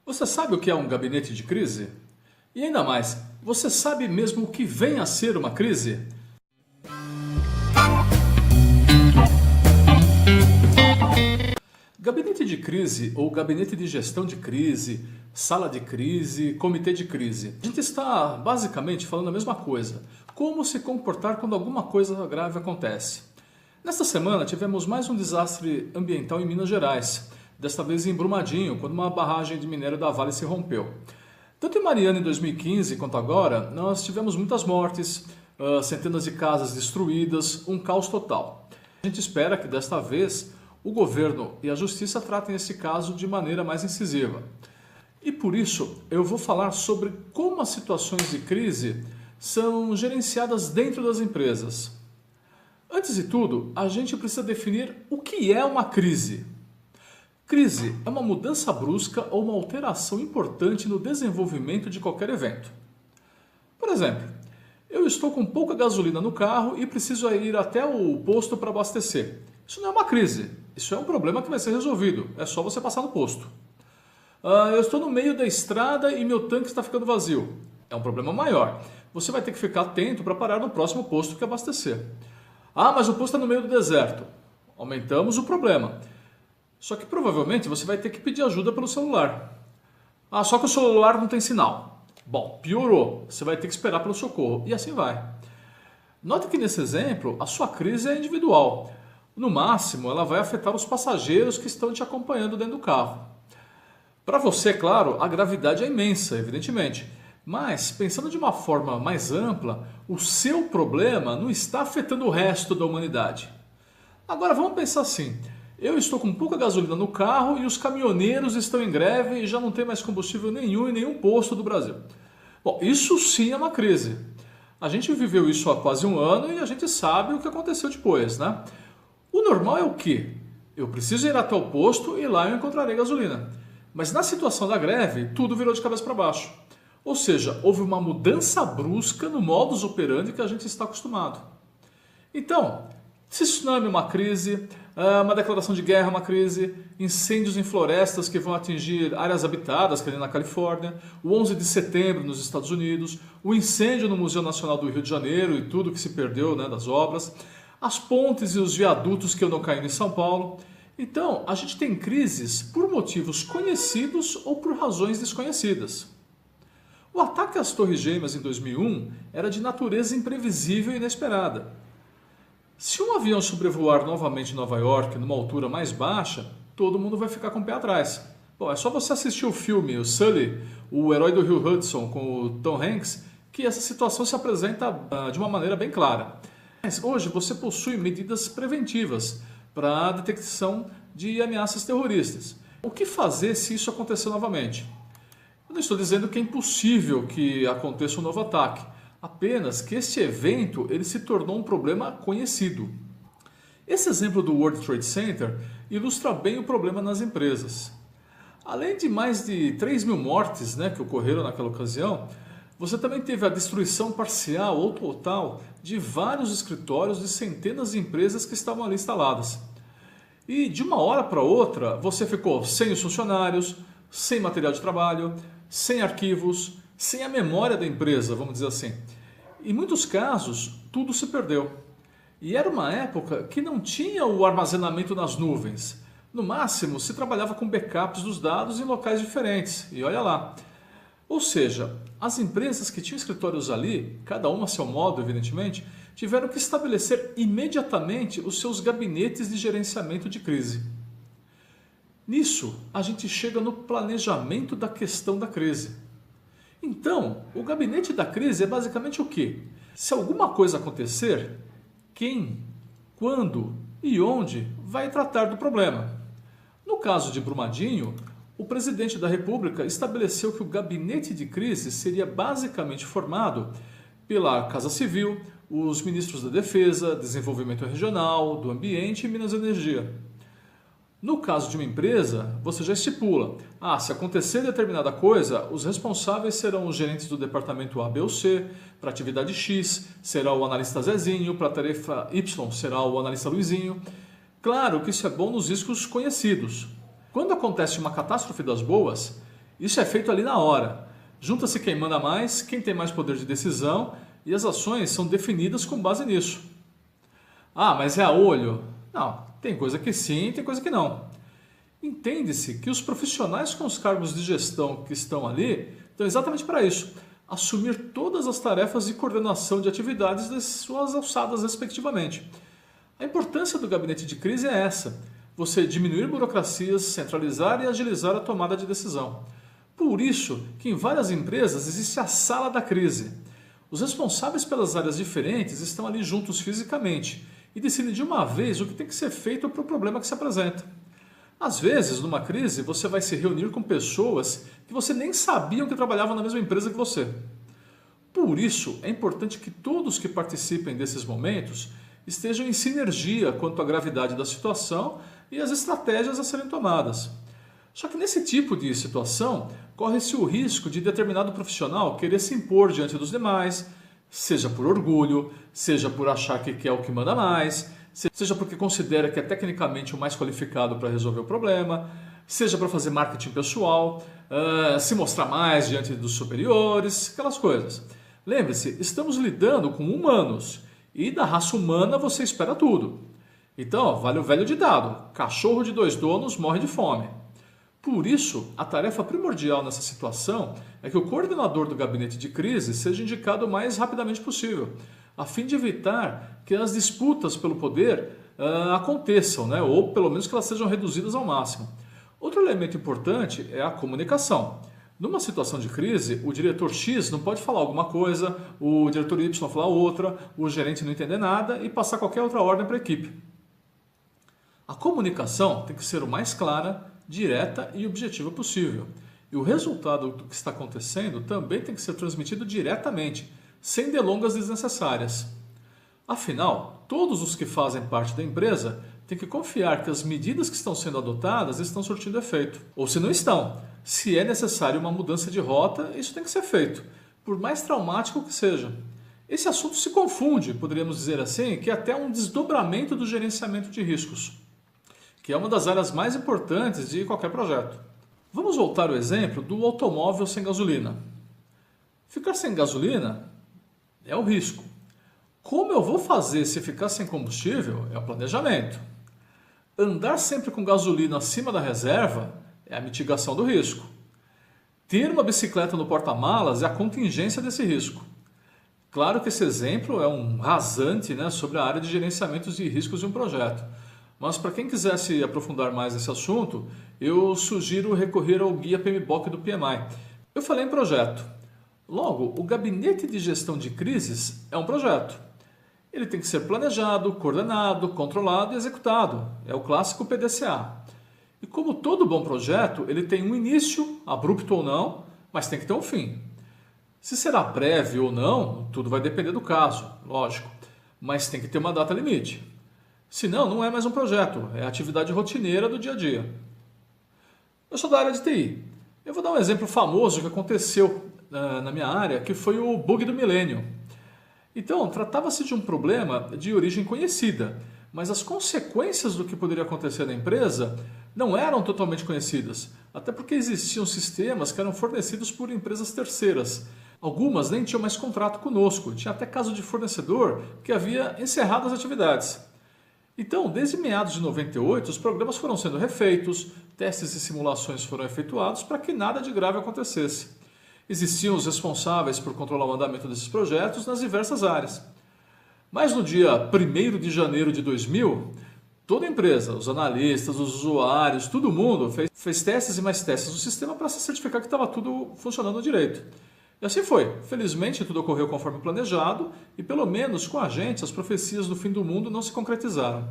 Você sabe o que é um gabinete de crise? E ainda mais, você sabe mesmo o que vem a ser uma crise? Gabinete de crise ou gabinete de gestão de crise, sala de crise, comitê de crise. A gente está basicamente falando a mesma coisa. Como se comportar quando alguma coisa grave acontece. Nesta semana tivemos mais um desastre ambiental em Minas Gerais. Desta vez em Brumadinho, quando uma barragem de minério da Vale se rompeu. Tanto em Mariana em 2015 quanto agora, nós tivemos muitas mortes, centenas de casas destruídas, um caos total. A gente espera que desta vez o governo e a justiça tratem esse caso de maneira mais incisiva. E por isso eu vou falar sobre como as situações de crise são gerenciadas dentro das empresas. Antes de tudo, a gente precisa definir o que é uma crise. Crise é uma mudança brusca ou uma alteração importante no desenvolvimento de qualquer evento. Por exemplo, eu estou com pouca gasolina no carro e preciso ir até o posto para abastecer. Isso não é uma crise, isso é um problema que vai ser resolvido, é só você passar no posto. Eu estou no meio da estrada e meu tanque está ficando vazio. É um problema maior. Você vai ter que ficar atento para parar no próximo posto que abastecer. Mas o posto está no meio do deserto. Aumentamos o problema. Só que provavelmente você vai ter que pedir ajuda pelo celular. Só que o celular não tem sinal. Bom, piorou. Você vai ter que esperar pelo socorro. E assim vai. Note que nesse exemplo, a sua crise é individual. No máximo, ela vai afetar os passageiros que estão te acompanhando dentro do carro. Para você, claro, a gravidade é imensa, evidentemente. Mas, pensando de uma forma mais ampla, o seu problema não está afetando o resto da humanidade. Agora vamos pensar assim. Eu estou com pouca gasolina no carro e os caminhoneiros estão em greve e já não tem mais combustível nenhum em nenhum posto do Brasil. Bom, isso sim é uma crise. A gente viveu isso há quase um ano e a gente sabe o que aconteceu depois, né? O normal é o quê? Eu preciso ir até o posto e lá eu encontrarei gasolina. Mas na situação da greve, tudo virou de cabeça para baixo. Ou seja, houve uma mudança brusca no modus operandi que a gente está acostumado. Então, se tsunami é uma crise, uma declaração de guerra é uma crise, incêndios em florestas que vão atingir áreas habitadas, que é ali na Califórnia, o 11 de setembro nos Estados Unidos, o incêndio no Museu Nacional do Rio de Janeiro e tudo que se perdeu, né, das obras, as pontes e os viadutos que andam caindo em São Paulo. Então, a gente tem crises por motivos conhecidos ou por razões desconhecidas. O ataque às Torres Gêmeas em 2001 era de natureza imprevisível e inesperada. Se um avião sobrevoar novamente Nova York numa altura mais baixa, todo mundo vai ficar com o pé atrás. Bom, é só você assistir o filme, o Sully, o herói do Rio Hudson, com o Tom Hanks, que essa situação se apresenta de uma maneira bem clara. Mas hoje você possui medidas preventivas para a detecção de ameaças terroristas. O que fazer se isso acontecer novamente? Eu não estou dizendo que é impossível que aconteça um novo ataque. Apenas que este evento ele se tornou um problema conhecido. Esse exemplo do World Trade Center ilustra bem o problema nas empresas. Além de mais de 3 mil mortes, né, que ocorreram naquela ocasião, você também teve a destruição parcial ou total de vários escritórios de centenas de empresas que estavam ali instaladas. E de uma hora para outra você ficou sem os funcionários, sem material de trabalho, sem arquivos, sem a memória da empresa, vamos dizer assim. Em muitos casos, tudo se perdeu. E era uma época que não tinha o armazenamento nas nuvens. No máximo, se trabalhava com backups dos dados em locais diferentes. E olha lá. Ou seja, as empresas que tinham escritórios ali, cada uma a seu modo, evidentemente, tiveram que estabelecer imediatamente os seus gabinetes de gerenciamento de crise. Nisso, a gente chega no planejamento da questão da crise. Então, o gabinete da crise é basicamente o quê? Se alguma coisa acontecer, quem, quando e onde vai tratar do problema. No caso de Brumadinho, o presidente da República estabeleceu que o gabinete de crise seria basicamente formado pela Casa Civil, os ministros da Defesa, Desenvolvimento Regional, do Ambiente e Minas e Energia. No caso de uma empresa, você já estipula, se acontecer determinada coisa, os responsáveis serão os gerentes do departamento A, B ou C, para a atividade X, será o analista Zezinho, para a tarefa Y, será o analista Luizinho. Claro que isso é bom nos riscos conhecidos. Quando acontece uma catástrofe das boas, Isso é feito ali na hora. Junta-se quem manda mais, quem tem mais poder de decisão e as ações são definidas com base nisso. Ah, mas é a olho? Não, tem coisa que sim, tem coisa que não. Entende-se que os profissionais com os cargos de gestão que estão ali estão exatamente para isso, assumir todas as tarefas de coordenação de atividades das suas alçadas respectivamente. A importância do gabinete de crise é essa, você diminuir burocracias, centralizar e agilizar a tomada de decisão. Por isso que em várias empresas existe a sala da crise. Os responsáveis pelas áreas diferentes estão ali juntos fisicamente e decidem de uma vez o que tem que ser feito para o problema que se apresenta. Às vezes, numa crise, você vai se reunir com pessoas que você nem sabia que trabalhavam na mesma empresa que você. Por isso, é importante que todos que participem desses momentos estejam em sinergia quanto à gravidade da situação e as estratégias a serem tomadas. Só que nesse tipo de situação, corre-se o risco de determinado profissional querer se impor diante dos demais, seja por orgulho, seja por achar que é o que manda mais, seja porque considera que é tecnicamente o mais qualificado para resolver o problema, seja para fazer marketing pessoal, se mostrar mais diante dos superiores, aquelas coisas. Lembre-se, estamos lidando com humanos e da raça humana você espera tudo. Então, vale o velho ditado, cachorro de 2 donos morre de fome. Por isso, a tarefa primordial nessa situação é que o coordenador do gabinete de crise seja indicado o mais rapidamente possível, a fim de evitar que as disputas pelo poder aconteçam, né? Ou pelo menos que elas sejam reduzidas ao máximo. Outro elemento importante é a comunicação. Numa situação de crise, o diretor X não pode falar alguma coisa, o diretor Y falar outra, o gerente não entender nada e passar qualquer outra ordem para a equipe. A comunicação tem que ser o mais clara, direta e objetiva possível. E o resultado do que está acontecendo também tem que ser transmitido diretamente, sem delongas desnecessárias. Afinal, todos os que fazem parte da empresa têm que confiar que as medidas que estão sendo adotadas estão surtindo efeito. Ou se não estão, se é necessário uma mudança de rota, isso tem que ser feito, por mais traumático que seja. Esse assunto se confunde, poderíamos dizer assim, que é até um desdobramento do gerenciamento de riscos, que é uma das áreas mais importantes de qualquer projeto. Vamos voltar ao exemplo do automóvel sem gasolina. Ficar sem gasolina é o risco. Como eu vou fazer se ficar sem combustível é o planejamento. Andar sempre com gasolina acima da reserva é a mitigação do risco. Ter uma bicicleta no porta-malas é a contingência desse risco. Claro que esse exemplo é um rasante, né, sobre a área de gerenciamento de riscos de um projeto. Mas para quem quiser se aprofundar mais nesse assunto, eu sugiro recorrer ao guia PMBOK do PMI. Eu falei em projeto. Logo, o gabinete de gestão de crises é um projeto. Ele tem que ser planejado, coordenado, controlado e executado. É o clássico PDCA. E como todo bom projeto, ele tem um início, abrupto ou não, mas tem que ter um fim. Se será breve ou não, tudo vai depender do caso, lógico. Mas tem que ter uma data limite. Senão, não é mais um projeto, é a atividade rotineira do dia a dia. Eu sou da área de TI. Eu vou dar um exemplo famoso que aconteceu na minha área, que foi o bug do milênio. Então, tratava-se de um problema de origem conhecida, mas as consequências do que poderia acontecer na empresa não eram totalmente conhecidas, até porque existiam sistemas que eram fornecidos por empresas terceiras. Algumas nem tinham mais contrato conosco, tinha até caso de fornecedor que havia encerrado as atividades. Então, desde meados de 98, os programas foram sendo refeitos, testes e simulações foram efetuados para que nada de grave acontecesse. Existiam os responsáveis por controlar o andamento desses projetos nas diversas áreas. Mas no dia 1º de janeiro de 2000, toda a empresa, os analistas, os usuários, todo mundo fez testes e mais testes no sistema para se certificar que estava tudo funcionando direito. E assim foi. Felizmente tudo ocorreu conforme planejado e pelo menos com a gente as profecias do fim do mundo não se concretizaram.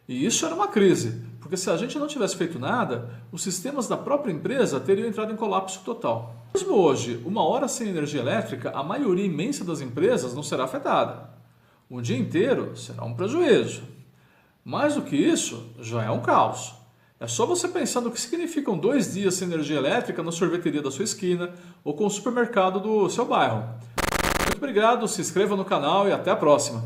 E isso era uma crise, porque se a gente não tivesse feito nada, os sistemas da própria empresa teriam entrado em colapso total. Mesmo hoje, 1 hora sem energia elétrica, a maioria imensa das empresas não será afetada. Um dia inteiro será um prejuízo. Mais do que isso, já é um caos. É só você pensar no que significam 2 dias sem energia elétrica na sorveteria da sua esquina ou com o supermercado do seu bairro. Muito obrigado, se inscreva no canal e até a próxima.